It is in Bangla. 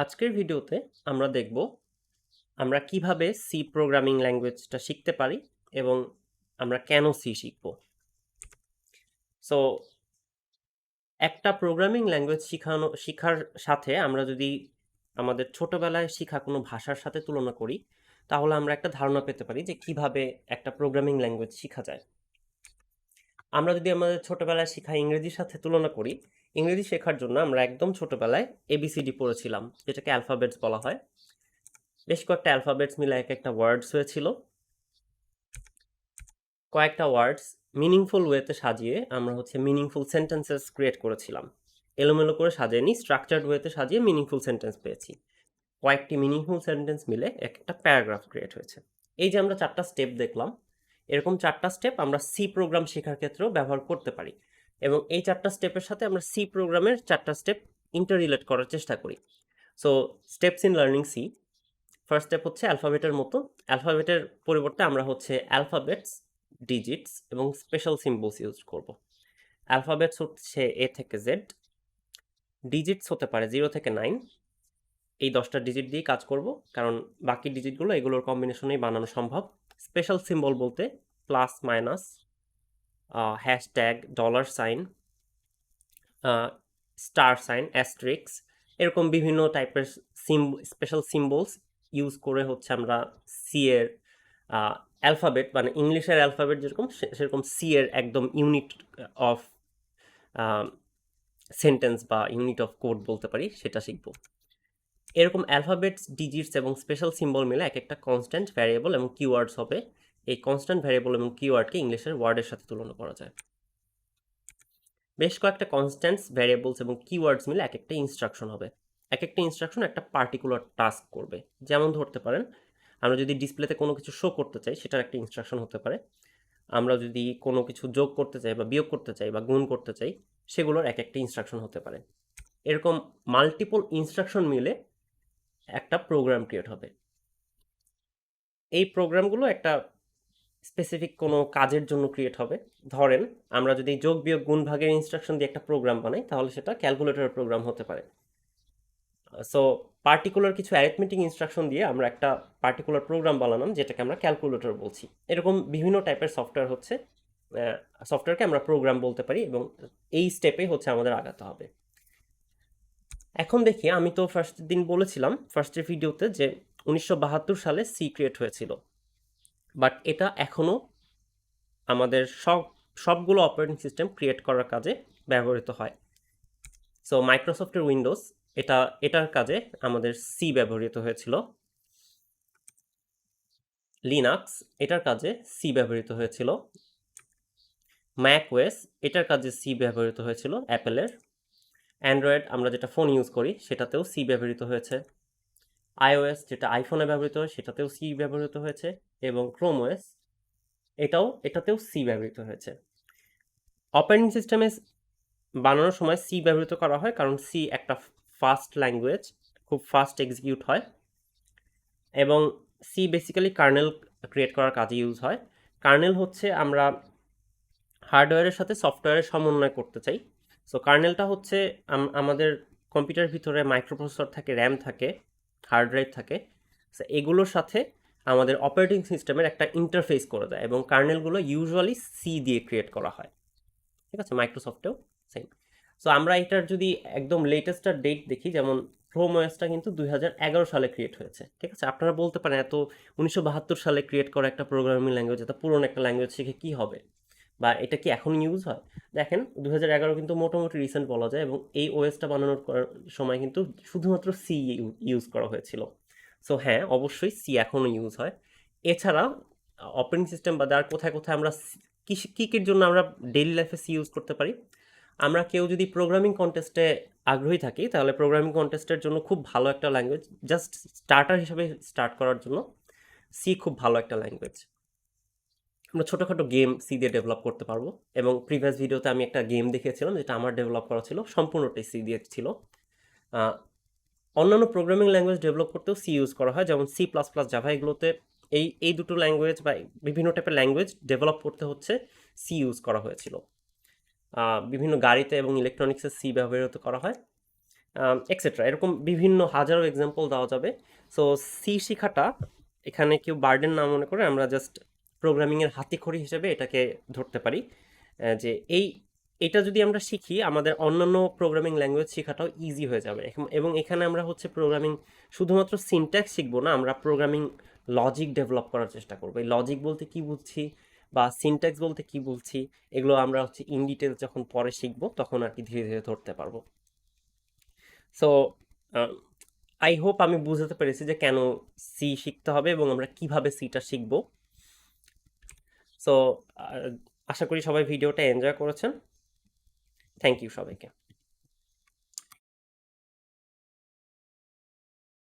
আজকের ভিডিওতে আমরা দেখব আমরা কিভাবে সি প্রোগ্রামিং ল্যাঙ্গুয়েজটা শিখতে পারি এবং আমরা কেন সি শিখব। সো একটা প্রোগ্রামিং ল্যাঙ্গুয়েজ শিখার সাথে আমরা যদি আমাদের ছোটবেলায় শিখা কোনো ভাষার সাথে তুলনা করি, তাহলে আমরা একটা ধারণা পেতে পারি যে কিভাবে একটা প্রোগ্রামিং ল্যাঙ্গুয়েজ শিখা যায়। আমরা যদি আমাদের ছোটবেলায় শিখা ইংরেজির সাথে তুলনা করি, ইংরেজি শেখার জন্য আমরা একদম ছোটবেলায় এবিসিডি পড়েছিলাম, যেটাকে অ্যালফাবেটস বলা হয়। বেশ কয়েকটা অ্যালফাবেটস মিলে একটা ওয়ার্ডস হয়েছিল। কয়েকটা ওয়ার্ডস মিনিংফুল ওয়েতে সাজিয়ে আমরা মিনিংফুল সেন্টেন্সেস ক্রিয়েট করেছিলাম। এলোমেলো করে সাজিয়ে স্ট্রাকচার্ড ওয়েতে সাজিয়ে মিনিংফুল সেন্টেন্স পেয়েছি। কয়েকটি মিনিংফুল সেন্টেন্স মিলে একটা প্যারাগ্রাফ ক্রিয়েট হয়েছে। এই যে আমরা 4টা স্টেপ দেখলাম, এরকম 4টা স্টেপ আমরা সি প্রোগ্রাম শেখার ক্ষেত্রেও ব্যবহার করতে পারি, এবং এই 4টা স্টেপের সাথে আমরা সি প্রোগ্রামের 4টা স্টেপ ইন্টাররিলেট করার চেষ্টা করি। So steps in learning C. First step হচ্ছে অ্যালফাবেটের মতো। অ্যালফাবেটের পরিবর্তে আমরা অ্যালফাবেটস, ডিজিটস এবং স্পেশাল সিম্বলস ইউজ করব। অ্যালফাবেটস হচ্ছে এ থেকে জেড, ডিজিটস হতে পারে 0 থেকে 9। এই 10টা ডিজিট দিয়েই কাজ করব, কারণ বাকি ডিজিটগুলো এগুলোর কম্বিনেশনেই বানানো সম্ভব। স্পেশাল সিম্বল বলতে plus, minus, hashtag, dollar sign, star sign, asterisk, এরকম বিভিন্ন টাইপের স্পেশাল সিম্বলস ইউজ করে আমরা সি এর অ্যালফাবেট, মানে ইংলিশের অ্যালফাবেট যেরকম সেরকম সি এর একদম ইউনিট অফ সেন্টেন্স বা ইউনিট অফ কোড বলতে পারি, সেটা শিখব। এরকম অ্যালফাবেটস, ডিজিটস এবং স্পেশাল সিম্বল মিলে একটা কনস্ট্যান্ট, ভ্যারিয়েবল এবং কিওয়ার্ডস হবে। এই কনস্ট্যান্ট, ভ্যারিয়েবল এবং কিওয়ার্ডকে ইংলিশের ওয়ার্ডের সাথে তুলনা করা যায়। বেশ কয়েকটা কনস্ট্যান্টস, ভ্যারিয়েবলস এবং কিওয়ার্ডস মিলে একটা ইনস্ট্রাকশন হবে। একটা ইনস্ট্রাকশন একটা পার্টিকুলার টাস্ক করবে। যেমন ধরতে পারেন, আমরা যদি ডিসপ্লেতে কোনো কিছু শো করতে চাই, সেটার একটা ইনস্ট্রাকশন হতে পারে। আমরা যদি কোনো কিছু যোগ করতে চাই বা বিয়োগ করতে চাই বা গুণ করতে চাই, সেগুলোর একটা ইনস্ট্রাকশন হতে পারে। এরকম মাল্টিপল ইনস্ট্রাকশন মিলে একটা প্রোগ্রাম ক্রিয়েট হবে। এই প্রোগ্রামগুলো একটা স্পেসিফিক কোনো কাজের জন্য ক্রিয়েট হবে। ধরেন, আমরা যদি যোগ বিয়োগ গুণ ভাগের ইনস্ট্রাকশন দিয়ে একটা প্রোগ্রাম বানাই, তাহলে সেটা ক্যালকুলেটরের প্রোগ্রাম হতে পারে। সো পার্টিকুলার কিছু অ্যারিথমেটিক ইনস্ট্রাকশন দিয়ে আমরা একটা পার্টিকুলার প্রোগ্রাম বানালাম, যেটাকে আমরা ক্যালকুলেটর বলছি। এরকম বিভিন্ন টাইপের সফটওয়্যারকে আমরা প্রোগ্রাম বলতে পারি, এবং এই স্টেপে আমাদের আগাতে হবে। এখন দেখি, আমি তো ফার্স্ট দিন বলেছিলাম ফার্স্টের ভিডিওতে যে 1972 সালে সি ক্রিয়েট হয়েছিল, বাট এটা এখনও আমাদের সবগুলো অপারেটিং সিস্টেম ক্রিয়েট করার কাজে ব্যবহৃত হয়। সো মাইক্রোসফটের উইন্ডোজ, এটার কাজে আমাদের সি ব্যবহৃত হয়েছিল। লিনাক্স, এটার কাজে সি ব্যবহৃত হয়েছিল। ম্যাক ওএস, এটার কাজে সি ব্যবহৃত হয়েছিল অ্যাপেলের। অ্যান্ড্রয়েড, আমরা যেটা ফোন ইউজ করি, সেটাতেও সি ব্যবহৃত হয়েছে। আইওএস, যেটা আইফোনে ব্যবহৃত হয়, সেটাতেও সি ব্যবহৃত হয়েছে। এবং ক্রোম ওএস, এটাতেও সি ব্যবহৃত হয়েছে। অপারেটিং সিস্টেমে বানানোর সময় সি ব্যবহৃত করা হয়, কারণ সি একটা ফাস্ট ল্যাঙ্গুয়েজ, খুব ফাস্ট এক্সিকিউট হয়, এবং সি বেসিক্যালি কার্নেল ক্রিয়েট করার কাজে ইউজ হয়। কার্নেল হচ্ছে আমরা হার্ডওয়্যারের সাথে সফটওয়্যারের সমন্বয় করতে চাই। সো কার্নেলটা আমাদের কম্পিউটারের ভিতরে মাইক্রোপ্রসেসর থাকে, র্যাম থাকে, হার্ড ড্রাইভ থাকে। সো এগুলোর সাথে আমাদের অপারেটিং সিস্টেমের একটা ইন্টারফেস করে দেয়, এবং কার্নেলগুলো ইউজুয়ালি সি দিয়ে ক্রিয়েট করা হয়। ঠিক আছে, মাইক্রোসফটেও সেম। সো আমরা এটার যদি একদম লেটেস্টার ডেট দেখি, যেমন ক্রোম ওএসটা কিন্তু 2011 সালে ক্রিয়েট হয়েছে। ঠিক আছে, আপনারা বলতে পারেন এত 1972 সালে ক্রিয়েট করা একটা প্রোগ্রামিং ল্যাঙ্গুয়েজ, এত পুরনো একটা ল্যাঙ্গুয়েজ শিখে কী হবে, বা এটা কি এখন ইউজ হয়? দেখেন, 2011 কিন্তু মোটামুটি রিসেন্ট বলা যায়, এবং এই ওএসটা বানানোর সময় কিন্তু শুধুমাত্র সি ইউজ করা হয়েছিল। সো হ্যাঁ, অবশ্যই সি এখনও ইউজ হয়। এছাড়া অপারেটিং সিস্টেম বাদে আর কোথায় কোথায় আমরা কী জন্য আমরা ডেইলি লাইফে সি ইউজ করতে পারি? আমরা কেউ যদি প্রোগ্রামিং কন্টেস্টে আগ্রহী থাকি, তাহলে প্রোগ্রামিং কন্টেস্টের জন্য খুব ভালো একটা ল্যাঙ্গুয়েজ, জাস্ট স্টার্টার হিসেবে স্টার্ট করার জন্য সি খুব ভালো একটা ল্যাঙ্গুয়েজ। আমরা ছোটোখাটো গেম সি দিয়ে ডেভেলপ করতে পারবো, এবং প্রিভিয়াস ভিডিওতে আমি একটা গেম দেখিয়েছিলাম যেটা আমার ডেভেলপ করা ছিল, সম্পূর্ণটাই সি দিয়ে ছিল। অন্যান্য প্রোগ্রামিং ল্যাঙ্গুয়েজ ডেভেলপ করতেও সি ইউজ করা হয়, যেমন C++, জাভা, এগুলোতে এই দুটো ল্যাঙ্গুয়েজ বা বিভিন্ন টাইপের ল্যাঙ্গুয়েজ ডেভেলপ করতে সি ইউজ করা হয়েছিল। বিভিন্ন গাড়িতে এবং ইলেকট্রনিক্সে সি ব্যবহৃত করা হয়। এক্সেট্রা, এরকম বিভিন্ন হাজারো এক্সাম্পল দেওয়া যাবে। সো সি শেখাটা এখানে কেউ বার্ডেন না মনে করে আমরা জাস্ট প্রোগ্রামিংয়ের হাতেখড়ি হিসেবে এটাকে ধরতে পারি, যে এটা যদি আমরা শিখি আমাদের অন্যান্য প্রোগ্রামিং ল্যাঙ্গুয়েজ শেখাটাও ইজি হয়ে যাবে। এবং এখানে আমরা হচ্ছে প্রোগ্রামিং শুধুমাত্র সিনট্যাক্স শিখবো না, আমরা প্রোগ্রামিং লজিক ডেভেলপ করার চেষ্টা করবো। এই লজিক বলতে কি বুঝছি বা সিনট্যাক্স বলতে কি বলছি, এগুলো আমরা হচ্ছে ইন ডিটেলস যখন পরে শিখবো তখন আর কি ধীরে ধীরে ধরতে পারবো। সো আই হোপ আমি বুঝতে পেরেছি যে কেন সি শিখতে হবে এবং আমরা কিভাবে সিটা শিখবো। সো আশা করি সবাই ভিডিওটা এনজয় করেছেন। থ্যাংক ইউ সবাইকে।